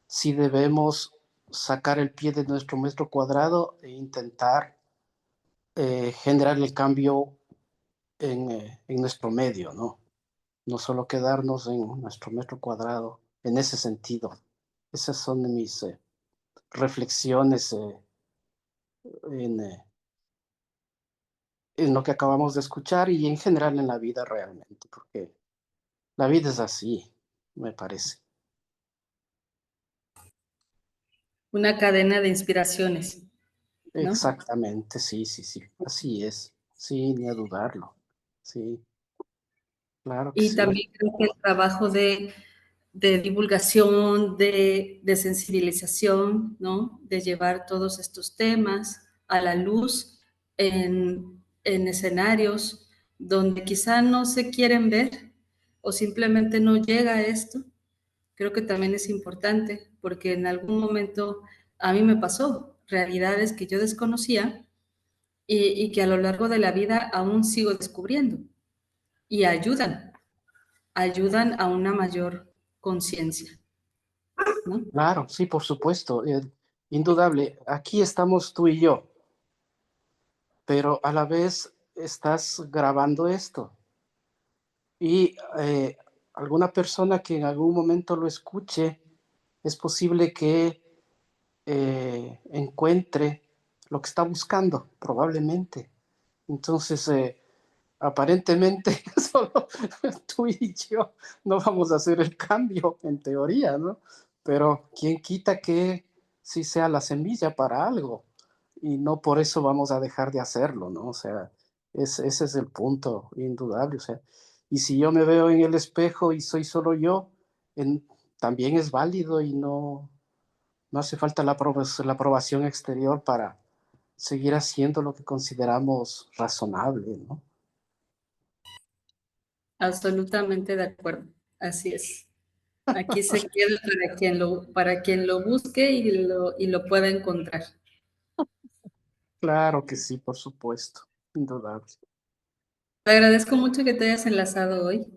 B: si debemos sacar el pie de nuestro metro cuadrado e intentar generar el cambio en nuestro medio, ¿no? No solo quedarnos en nuestro metro cuadrado, en ese sentido. Esas son mis reflexiones en, eh, en lo que acabamos de escuchar y en general en la vida realmente, porque la vida es así, me parece.
A: Una cadena de inspiraciones, ¿no?
B: Exactamente, sí, sí, sí, así es, sí, ni a dudarlo, sí, claro que
A: Y
B: sí,
A: también creo que el trabajo de divulgación, de sensibilización, ¿no? De llevar todos estos temas a la luz en escenarios donde quizá no se quieren ver o simplemente no llega a esto, creo que también es importante porque en algún momento a mí me pasó realidades que yo desconocía y que a lo largo de la vida aún sigo descubriendo y ayudan a una mayor conciencia, ¿no?
B: claro, sí, por supuesto, indudable. Aquí estamos tú y yo, pero a la vez estás grabando esto y alguna persona que en algún momento lo escuche, es posible que encuentre lo que está buscando, probablemente. Entonces, aparentemente, solo tú y yo no vamos a hacer el cambio, en teoría, ¿no? Pero quién quita que sí sea la semilla para algo y no por eso vamos a dejar de hacerlo, ¿no? O sea, ese es el punto indudable. O sea, y si yo me veo en el espejo y soy solo yo, en, también es válido y no hace falta la aprobación exterior para seguir haciendo lo que consideramos razonable, ¿no?
A: Absolutamente de acuerdo. Así es. Aquí se queda para quien lo busque y lo pueda encontrar.
B: Claro que sí, por supuesto, indudable.
A: Te agradezco mucho que te hayas enlazado hoy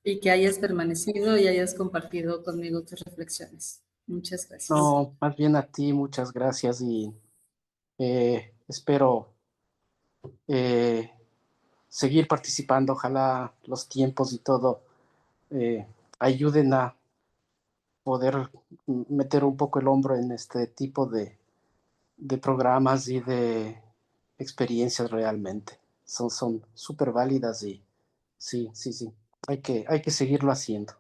A: y que hayas permanecido y hayas compartido conmigo tus reflexiones. Muchas gracias.
B: No, más bien a ti, muchas gracias y espero eh, seguir participando. Ojalá los tiempos y todo eh, ayuden a poder meter un poco el hombro en este tipo de programas y de experiencias realmente. Son súper válidas y sí, sí, sí. Hay que seguirlo haciendo.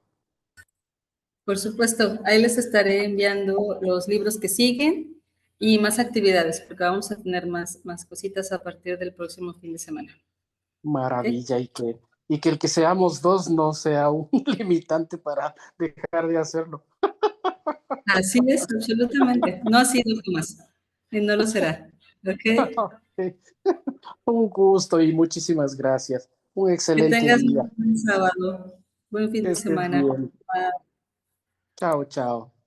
A: Por supuesto, ahí les estaré enviando los libros que siguen y más actividades, porque vamos a tener más cositas a partir del próximo fin de semana. ¿Ok?
B: Maravilla y que el que seamos dos no sea un limitante para dejar de hacerlo.
A: Así es, absolutamente. No ha sido jamás y no lo será. ¿Ok?
B: Un gusto y muchísimas gracias. Un
A: Que
B: excelente
A: tengas
B: día.
A: un buen sábado, buen fin
B: Que
A: de
B: estés
A: semana.
B: bien.
A: Bye.
B: Chao, chao.